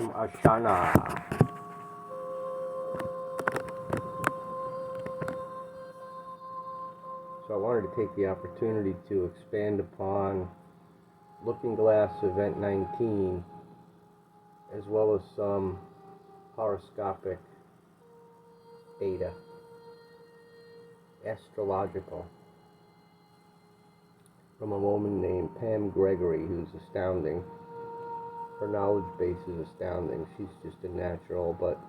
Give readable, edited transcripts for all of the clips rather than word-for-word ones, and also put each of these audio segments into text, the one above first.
from Ashana. So I wanted to take the opportunity to expand upon Looking Glass Event 19, as well as some horoscopic data, astrological, from a woman named Pam Gregory, who's astounding. Her knowledge base is astounding. She's just a natural, but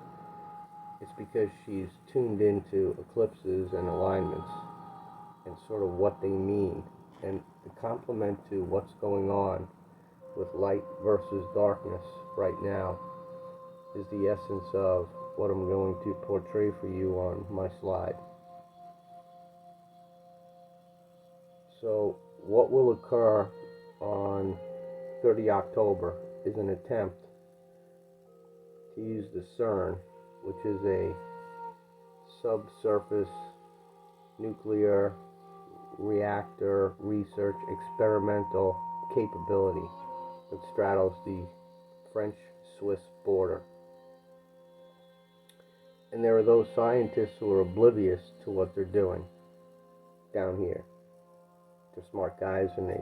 it's because she's tuned into eclipses and alignments and sort of what they mean. And the complement to what's going on with light versus darkness right now is the essence of what I'm going to portray for you on my slide. So what will occur on 30 October is an attempt to use the CERN, which is a subsurface nuclear reactor research experimental capability that straddles the French-Swiss border. And there are those scientists who are oblivious to what they're doing down here. They're smart guys and they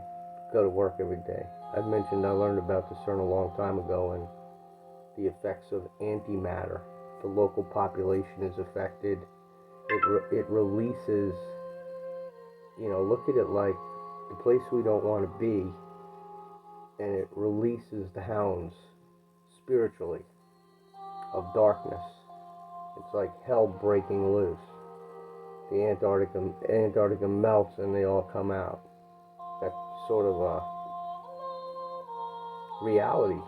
go to work every day. I've mentioned I learned about the CERN a long time ago and the effects of antimatter. The local population is affected. It releases, look at it like the place we don't want to be, and it releases the hounds spiritually of darkness. It's like hell breaking loose. The Antarctica melts and they all come out. That's sort of a reality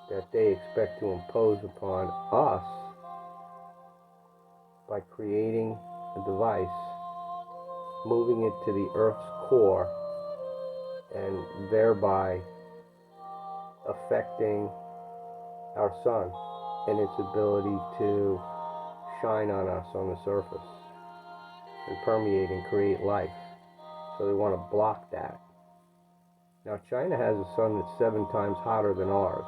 that they expect to impose upon us by creating a device, moving it to the Earth's core, and thereby affecting our sun and its ability to shine on us on the surface and permeate and create life. So they want to block that. Now China has a sun that's 7 times hotter than ours.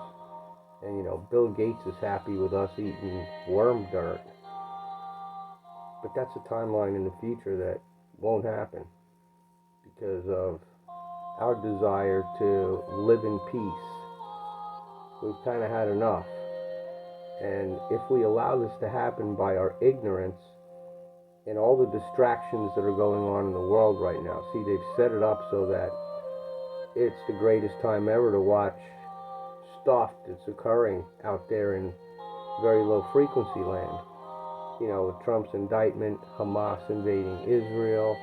And Bill Gates is happy with us eating worm dirt. But that's a timeline in the future that won't happen because of our desire to live in peace. We've kind of had enough. And if we allow this to happen by our ignorance and all the distractions that are going on in the world right now, see, they've set it up so that it's the greatest time ever to watch stuff that's occurring out there in very low frequency land. With Trump's indictment, Hamas invading Israel.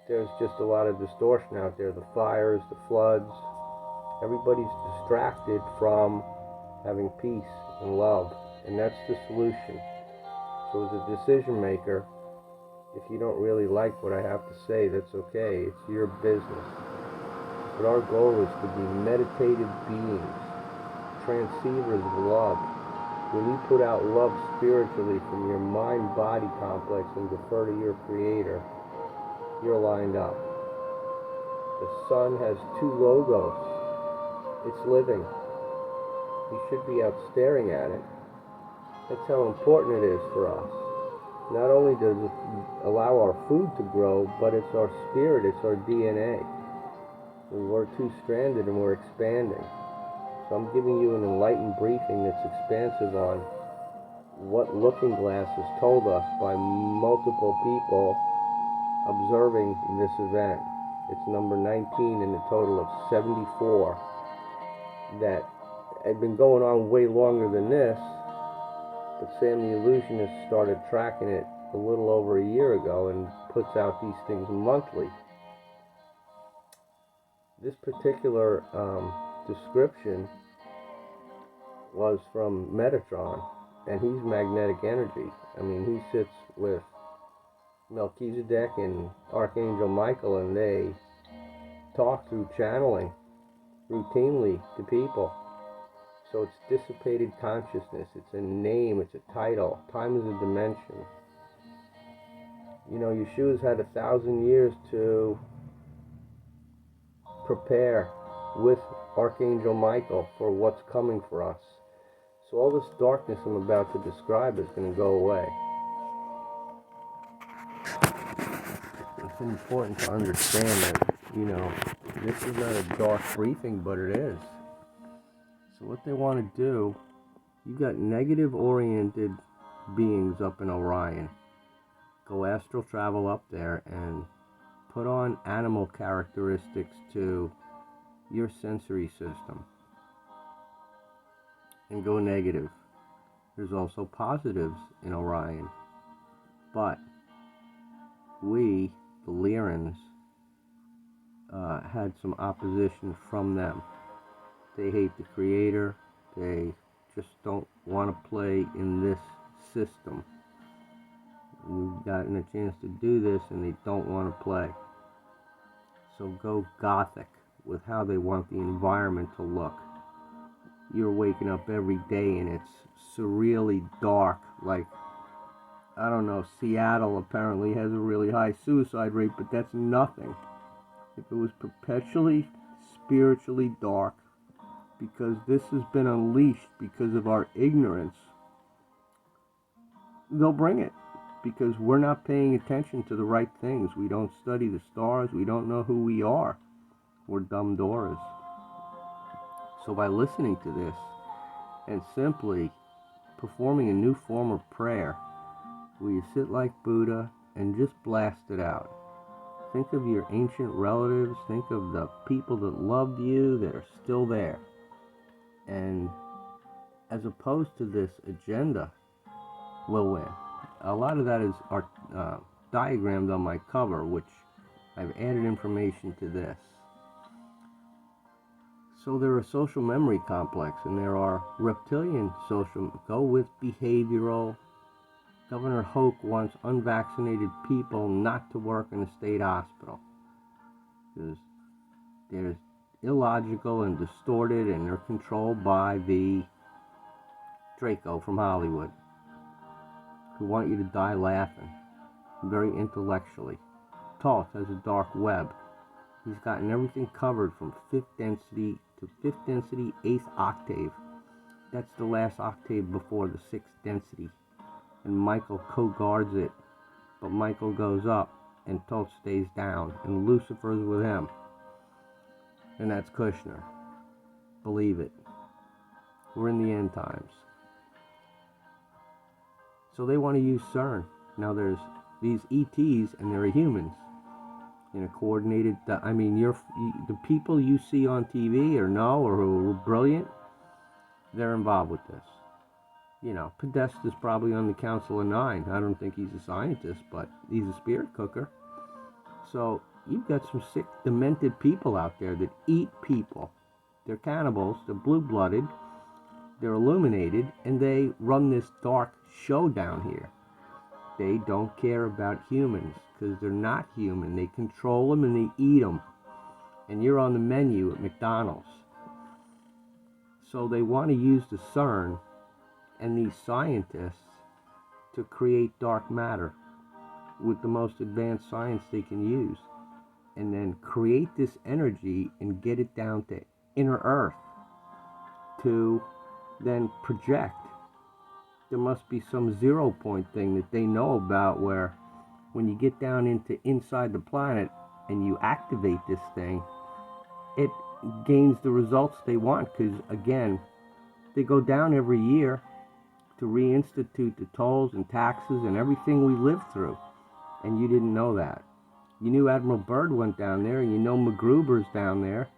There's just a lot of distortion out there. The fires, the floods. Everybody's distracted from having peace and love. And that's the solution. So as a decision maker, if you don't really like what I have to say, that's okay. It's your business. But our goal is to be meditative beings, transceivers of love. When you put out love spiritually from your mind-body complex and defer to your creator, you're lined up. The sun has 2 logos. It's living. You should be out staring at it. That's how important it is for us. Not only does it allow our food to grow, but it's our spirit, it's our DNA. We're two-stranded and we're expanding. So I'm giving you an enlightened briefing that's expansive on what Looking Glass has told us by multiple people observing this event. It's number 19 in a total of 74 that had been going on way longer than this, but Sam the Illusionist started tracking it a little over a year ago and puts out these things monthly. This particular description was from Metatron, and he's magnetic energy. I mean, he sits with Melchizedek and Archangel Michael, and they talk through channeling routinely to people. So it's dissipated consciousness. It's a name. It's a title. Time is a dimension. Yeshua's had 1,000 years to prepare with Archangel Michael for what's coming for us. So all this darkness I'm about to describe is going to go away. It's important to understand that, this is not a dark briefing, but it is. So what they want to do, you got negative-oriented beings up in Orion. Go astral travel up there and put on animal characteristics to your sensory system and go negative. There's also positives in Orion, but we, the Lyrans, had some opposition from them. They hate the Creator. They just don't want to play in this system. We've gotten a chance to do this and they don't want to play. So go gothic with how they want the environment to look. You're waking up every day and it's surreally dark, like, I don't know, Seattle apparently has a really high suicide rate, but that's nothing. If it was perpetually spiritually dark, because this has been unleashed because of our ignorance, they'll bring it. Because we're not paying attention to the right things. We don't study the stars. We don't know who we are. We're dumb Doras. So by listening to this and simply performing a new form of prayer, where you sit like Buddha and just blast it out. Think of your ancient relatives. Think of the people that loved you that are still there. And as opposed to this agenda, will win. A lot of that is diagrammed on my cover, which I've added information to this. So there are social memory complex, and there are reptilian social. Go with behavioral. Governor Hoke wants unvaccinated people not to work in a state hospital. There's illogical and distorted, and they're controlled by the Draco from Hollywood, who want you to die laughing, very intellectually. Thoth has a dark web. He's gotten everything covered from 5th density to 5th density, 8th octave. That's the last octave before the 6th density. And Michael co-guards it, but Michael goes up and Thoth stays down, and Lucifer's with him. And that's Kushner. Believe it. We're in the end times. So they want to use CERN. Now there's these ETs, and they're humans. In a coordinated, the people you see on TV or know or who are brilliant, they're involved with this. Podesta's probably on the Council of Nine. I don't think he's a scientist, but he's a spirit cooker. So you've got some sick, demented people out there that eat people. They're cannibals, they're blue-blooded, they're illuminated, and they run this dark show down here. They don't care about humans because they're not human. They control them and they eat them. And you're on the menu at McDonald's. So they want to use the CERN and these scientists to create dark matter with the most advanced science they can use. And then create this energy and get it down to inner Earth to then project. There must be some 0 point thing that they know about where when you get down into inside the planet and you activate this thing, it gains the results they want. Because again, they go down every year to reinstitute the tolls and taxes and everything we lived through. And you didn't know that. You knew Admiral Byrd went down there, and you know MacGruber's down there,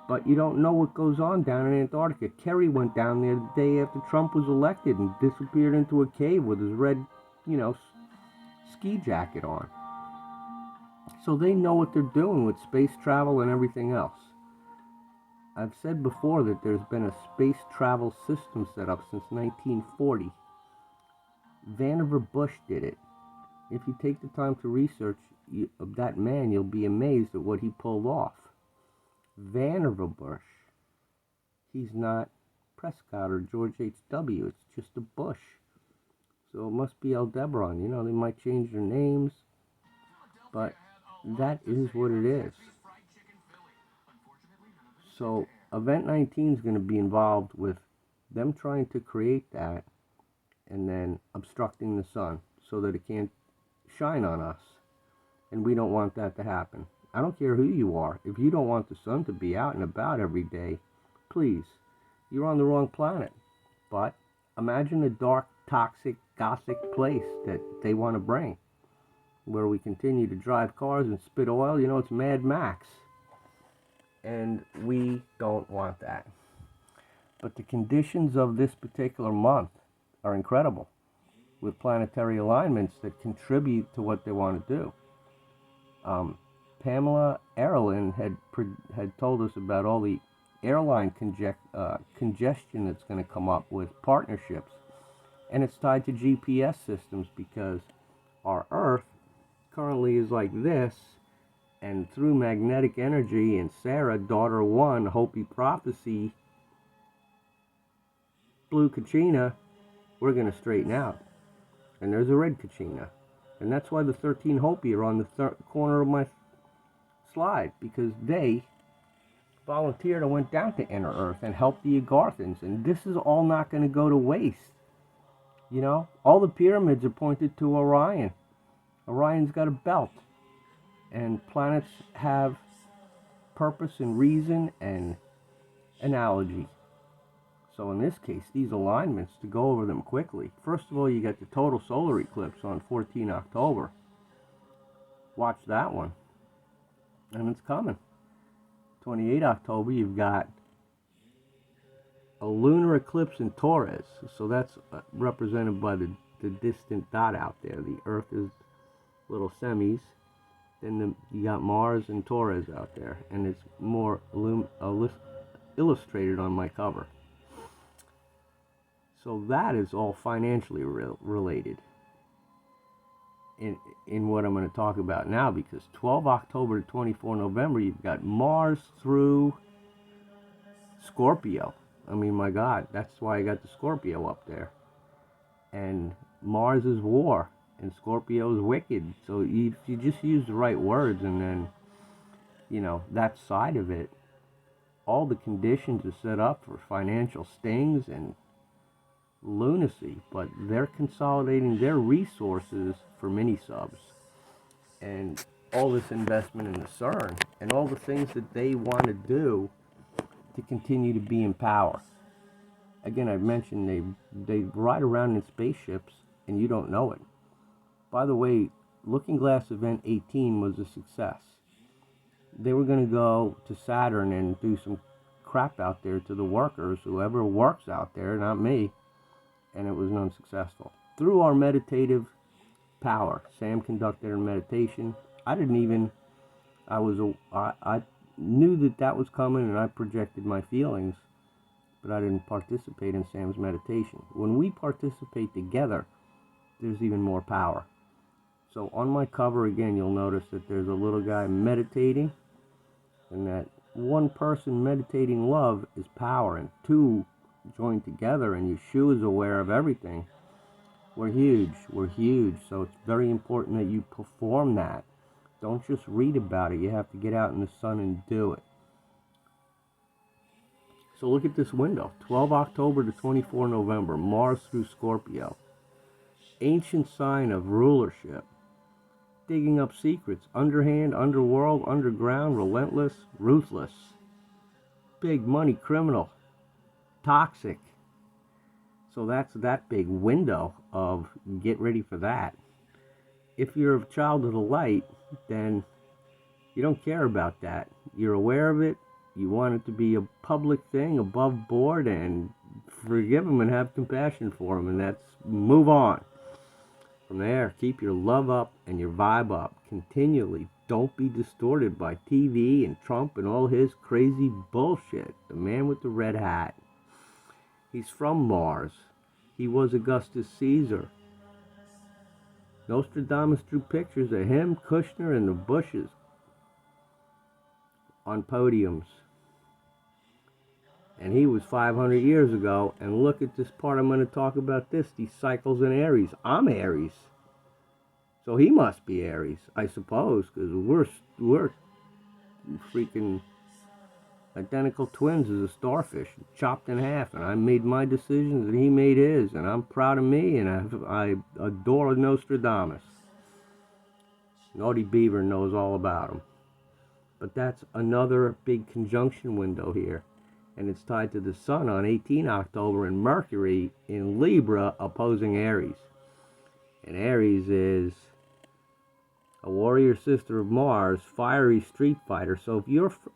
but you don't know what goes on down in Antarctica. Kerry went down there the day after Trump was elected and disappeared into a cave with his red, ski jacket on. So they know what they're doing with space travel and everything else. I've said before that there's been a space travel system set up since 1940. Vannevar Bush did it. If you take the time to research that man, you'll be amazed at what he pulled off. Vannevar Bush. He's not Prescott or George H.W. It's just a Bush. So it must be Aldebaran. They might change their names, but that is what it is. So event 19 is going to be involved with them trying to create that and then obstructing the sun so that it can't shine on us. And we don't want that to happen. I don't care who you are. If you don't want the sun to be out and about every day, please, you're on the wrong planet. But imagine a dark, toxic, gothic place that they want to bring, where we continue to drive cars and spit oil. You know, it's Mad Max. And we don't want that. But the conditions of this particular month are incredible, with planetary alignments that contribute to what they want to do. Pamela Erlin had told us about all the airline congestion that's going to come up with partnerships, and it's tied to GPS systems because our Earth currently is like this, and through magnetic energy and Sarah, daughter one, Hopi prophecy, blue Kachina, we're going to straighten out. And there's a red Kachina. And that's why the 13 Hopi are on the corner of my slide, because they volunteered and went down to Inner Earth and helped the Agarthans. And this is all not going to go to waste. You know, all the pyramids are pointed to Orion. Orion's got a belt. And planets have purpose and reason and analogy. So in this case, these alignments, to go over them quickly. First of all, you got the total solar eclipse on 14 October. Watch that one. And it's coming. 28 October, you've got a lunar eclipse in Taurus. So that's represented by the distant dot out there. The Earth is little semis. Then you got Mars and Taurus out there. And it's more illustrated on my cover. So that is all financially related in what I'm going to talk about now, because 12 October to 24 November, you've got Mars through Scorpio. I mean, my God, that's why I got the Scorpio up there. And Mars is war, and Scorpio is wicked. So if you just use the right words, and then, you know, that side of it, all the conditions are set up for financial stings and lunacy, but they're consolidating their resources for mini subs and all this investment in the CERN and all the things that they want to do to continue to be in power. Again, I've mentioned they ride around in spaceships and you don't know it. By the way, Looking Glass Event 18 was a success. They were going to go to Saturn and do some crap out there to the workers, whoever works out there, not me. And it was unsuccessful. Through our meditative power, Sam conducted a meditation. I knew that was coming, and I projected my feelings, but I didn't participate in Sam's meditation. When we participate together, there's even more power. So on my cover, again, you'll notice that there's a little guy meditating, and that one person meditating love is power, and two joined together, and Yeshua is aware of everything. We're huge. So it's very important that you perform that. Don't just read about it. You have to get out in the sun and do it. So look at this window. 12 October to 24 November. Mars through Scorpio. Ancient sign of rulership. Digging up secrets. Underhand, underworld, underground, relentless, ruthless. Big money criminal. Toxic. So that's that big window of get ready for that. If you're a child of the light, then you don't care about that. You're aware of it. You want it to be a public thing, above board, and forgive them and have compassion for them, and that's move on. From there, keep your love up and your vibe up continually. Don't be distorted by TV and Trump and all his crazy bullshit. The man with the red hat. He's from Mars. He was Augustus Caesar. Nostradamus drew pictures of him, Kushner, and the Bushes on podiums. And he was 500 years ago. And look at this part I'm going to talk about this. These cycles in Aries. I'm Aries. So he must be Aries, I suppose, because we're freaking identical twins as a starfish, chopped in half, and I made my decisions and he made his, and I'm proud of me, and I adore Nostradamus. Naughty Beaver knows all about him. But that's another big conjunction window here, and it's tied to the Sun on 18 October and Mercury in Libra opposing Aries. And Aries is a warrior sister of Mars, fiery street fighter. So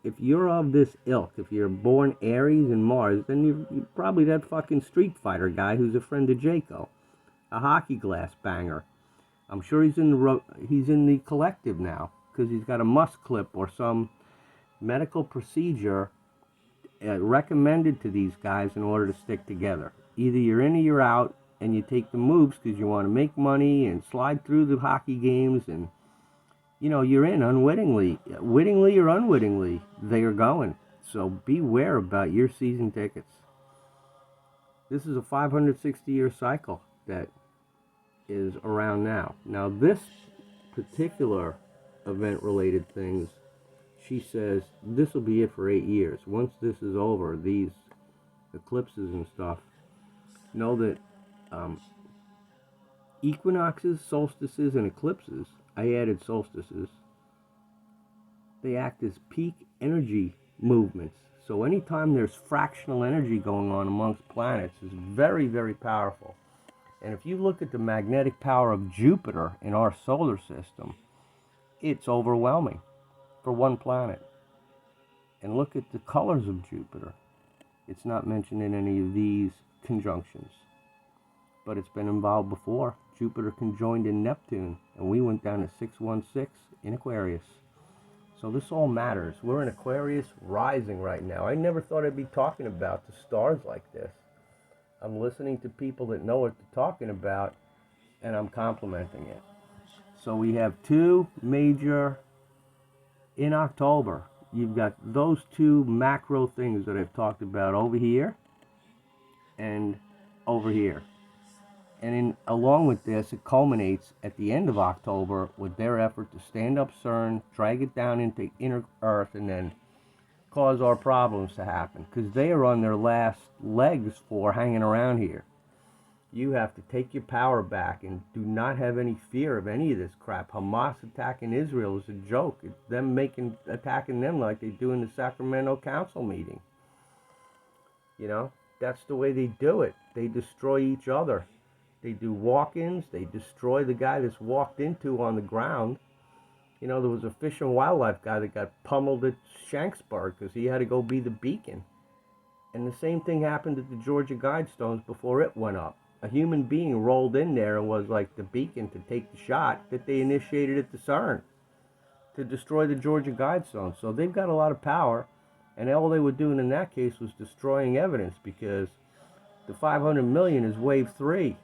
if you're of this ilk, if you're born Aries and Mars, then you're probably that fucking street fighter guy who's a friend of Jaco, a hockey glass banger. I'm sure he's in the collective now because he's got a must clip or some medical procedure recommended to these guys in order to stick together. Either you're in or you're out, and you take the moves because you want to make money and slide through the hockey games, and you're in unwittingly, wittingly or unwittingly, they are going. So beware about your season tickets. This is a 560-year cycle that is around now. Now this particular event-related things, she says this will be it for 8 years. Once this is over, these eclipses and stuff, know that equinoxes, solstices, and eclipses, I added solstices, they act as peak energy movements. So anytime there's fractional energy going on amongst planets is very, very powerful. And if you look at the magnetic power of Jupiter in our solar system, it's overwhelming for one planet. And look at the colors of Jupiter. It's not mentioned in any of these conjunctions, but it's been involved before. Jupiter conjoined in Neptune, and we went down to 616 in Aquarius. So this all matters. We're in Aquarius rising right now. I never thought I'd be talking about the stars like this. I'm listening to people that know what they're talking about, and I'm complimenting it. So we have two major, in October, you've got those two macro things that I've talked about over here and over here. And along with this, it culminates at the end of October with their effort to stand up CERN, drag it down into inner Earth, and then cause our problems to happen. Because they are on their last legs for hanging around here. You have to take your power back and do not have any fear of any of this crap. Hamas attacking Israel is a joke. It's them attacking them like they do in the Sacramento Council meeting. That's the way they do it. They destroy each other. They do walk-ins. They destroy the guy that's walked into on the ground. There was a fish and wildlife guy that got pummeled at Shanksburg because he had to go be the beacon. And the same thing happened at the Georgia Guidestones before it went up. A human being rolled in there and was like the beacon to take the shot that they initiated at the CERN to destroy the Georgia Guidestones. So they've got a lot of power, and all they were doing in that case was destroying evidence because the 500 million is wave 3.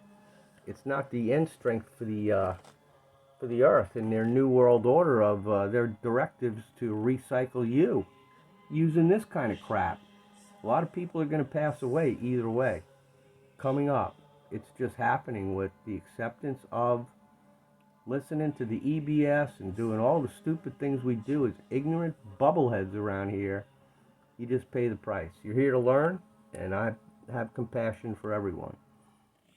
It's not the end strength for the Earth in their new world order of their directives to recycle you using this kind of crap. A lot of people are going to pass away either way. Coming up, it's just happening with the acceptance of listening to the EBS and doing all the stupid things we do as ignorant bubbleheads around here. You just pay the price. You're here to learn, and I have compassion for everyone.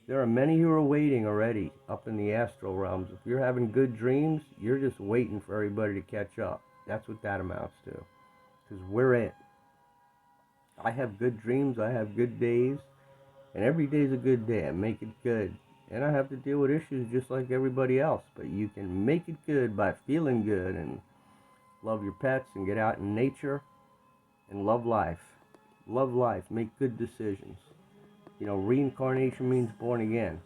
There are many who are waiting already up in the astral realms. If you're having good dreams, you're just waiting for everybody to catch up. That's what that amounts to. Because we're it. I have good dreams. I have good days. And every day is a good day. I make it good. And I have to deal with issues just like everybody else. But you can make it good by feeling good and love your pets and get out in nature and love life. Love life. Make good decisions. Reincarnation means born again.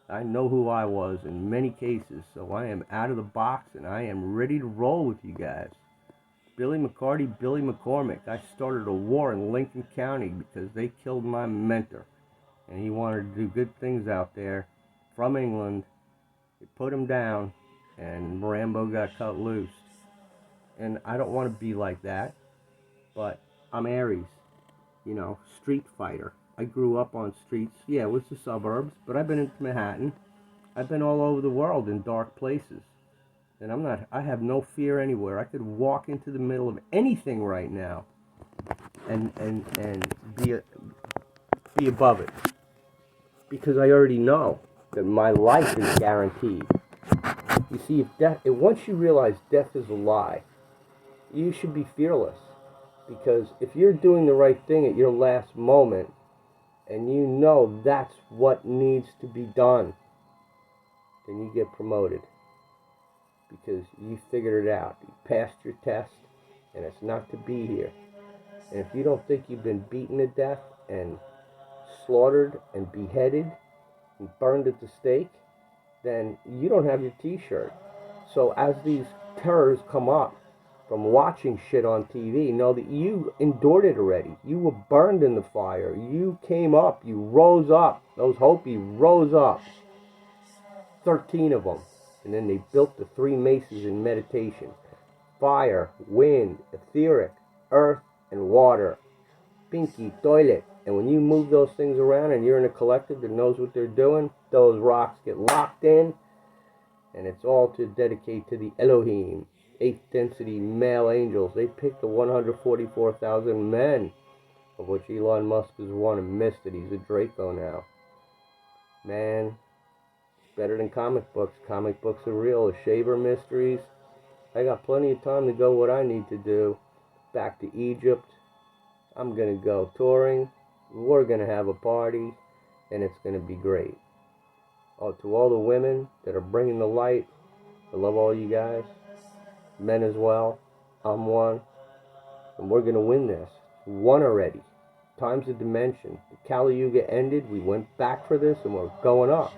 I know who I was in many cases, so I am out of the box and I am ready to roll with you guys. Billy McCarty, Billy McCormick. I started a war in Lincoln County because they killed my mentor. And he wanted to do good things out there from England. They put him down and Rambo got cut loose. And I don't want to be like that, but I'm Aries, street fighter. I grew up on streets. Yeah, it was the suburbs, but I've been into Manhattan. I've been all over the world in dark places. And I have no fear anywhere. I could walk into the middle of anything right now and be above it. Because I already know that my life is guaranteed. You see, once you realize death is a lie, you should be fearless. Because if you're doing the right thing at your last moment, and you know that's what needs to be done, then you get promoted. Because you figured it out. You passed your test, and it's not to be here. And if you don't think you've been beaten to death and slaughtered and beheaded and burned at the stake, then you don't have your t-shirt. So as these terrors come up from watching shit on TV, know that you endured it already. You were burned in the fire. You came up. You rose up. Those Hopi rose up. 13 of them. And then they built the three mesas in meditation. Fire, wind, etheric, earth, and water. Pinky, toilet. And when you move those things around and you're in a collective that knows what they're doing, those rocks get locked in, and it's all to dedicate to the Elohim, 8th density male angels. They picked the 144,000 men, of which Elon Musk has won and missed it. He's a Draco now. Man, it's better than comic books. Comic books are real. The Shaver Mysteries. I got plenty of time to go what I need to do. Back to Egypt. I'm going to go touring. We're going to have a party, and it's going to be great. Oh, to all the women that are bringing the light, I love all you guys. Men as well. I'm one. And we're going to win this. Won already. Time's a dimension. The Kali Yuga ended. We went back for this, and we're going up.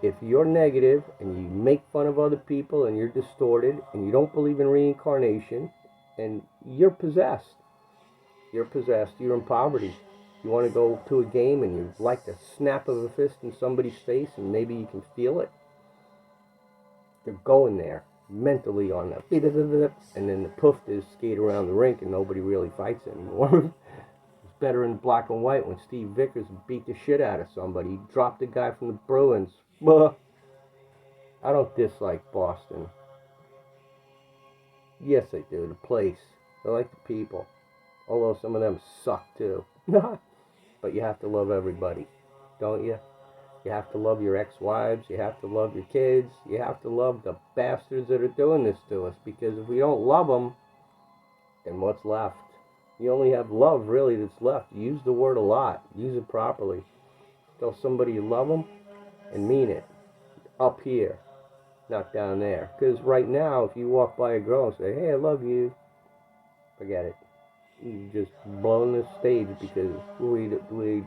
If you're negative, and you make fun of other people, and you're distorted, and you don't believe in reincarnation, and you're possessed. You're possessed. You're in poverty. You want to go to a game and you like the snap of a fist in somebody's face and maybe you can feel it. They're going there mentally on the and then the poof is skate around the rink and nobody really fights anymore. It's better in black and white when Steve Vickers beat the shit out of somebody. He dropped a guy from the Bruins. I don't dislike Boston. Yes, I do. The place. I like the people. Although some of them suck too. But you have to love everybody, don't you? You have to love your ex-wives. You have to love your kids. You have to love the bastards that are doing this to us. Because if we don't love them, then what's left? You only have love, really, that's left. Use the word a lot. Use it properly. Tell somebody you love them and mean it. Up here, not down there. Because right now, if you walk by a girl and say, hey, I love you, forget it. You just blown the stage because we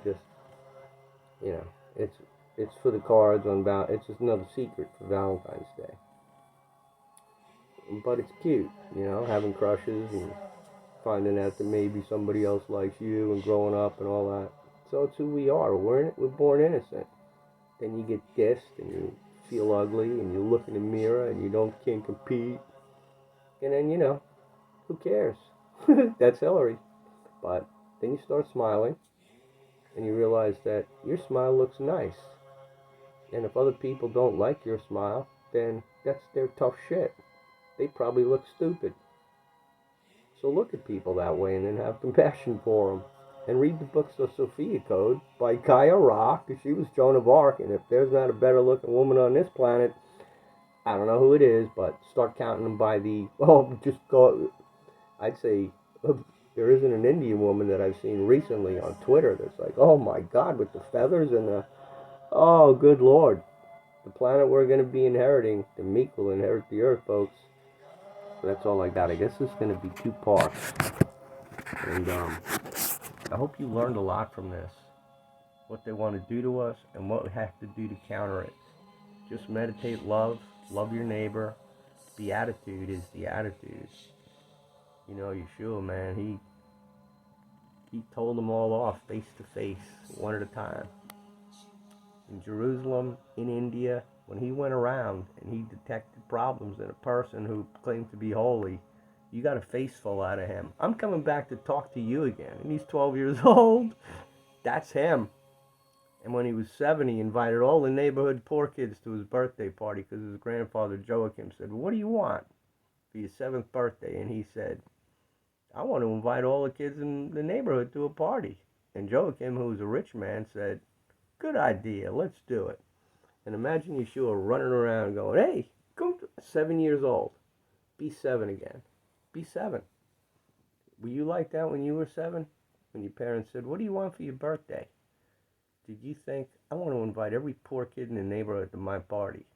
just, you know, it's for the cards on it's just another secret for Valentine's Day. But it's cute, you know, having crushes and finding out that maybe somebody else likes you and growing up and all that. So it's who we are. We're born innocent. Then you get dissed and you feel ugly and you look in the mirror and you can't compete. And then, you know, who cares? That's Hillary. But then you start smiling and you realize that your smile looks nice. And if other people don't like your smile, then that's their tough shit. They probably look stupid. So look at people that way and then have compassion for them. And read the books of Sophia Code by Gaia Ra, because she was Joan of Arc. And if there's not a better looking woman on this planet, I don't know who it is, but start counting them by I'd say, there isn't an Indian woman that I've seen recently on Twitter that's like, oh my God, with the feathers and oh, good Lord. The planet we're going to be inheriting, the meek will inherit the earth, folks. So that's all I got. I guess it's going to be 2 parts. And I hope you learned a lot from this. What they want to do to us and what we have to do to counter it. Just meditate love your neighbor. Beatitude is the attitude. You know, Yeshua, man, he told them all off face to face, one at a time. In Jerusalem, in India, when he went around and he detected problems in a person who claimed to be holy, you got a face full out of him. I'm coming back to talk to you again. And he's 12 years old. That's him. And when he was 7, he invited all the neighborhood poor kids to his birthday party because his grandfather Joachim said, what do you want for your 7th birthday? And he said, I want to invite all the kids in the neighborhood to a party. And Joachim, who's a rich man, said, good idea, let's do it. And imagine Yeshua running around going, hey, come to 7 years old. Be 7 again. Be 7. Were you like that when you were 7? When your parents said, what do you want for your birthday? Did you think, I want to invite every poor kid in the neighborhood to my party?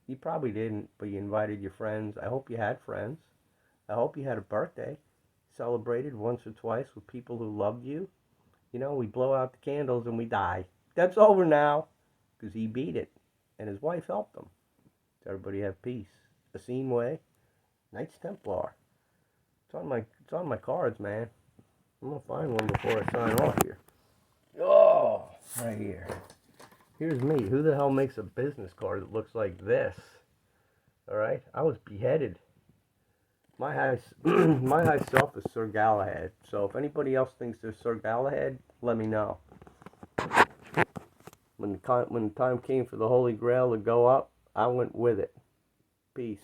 You probably didn't, but you invited your friends. I hope you had friends. I hope you had a birthday celebrated once or twice with people who loved you. You know, we blow out the candles and we die. That's over now, because he beat it, and his wife helped him. Everybody have peace. Asim Way, Knights Templar. It's on my cards, man. I'm gonna find one before I sign off here. Oh, right here. Here's me. Who the hell makes a business card that looks like this? All right, I was beheaded. My high, my high self is Sir Galahad. So if anybody else thinks they're Sir Galahad, let me know. When the time came for the Holy Grail to go up, I went with it. Peace.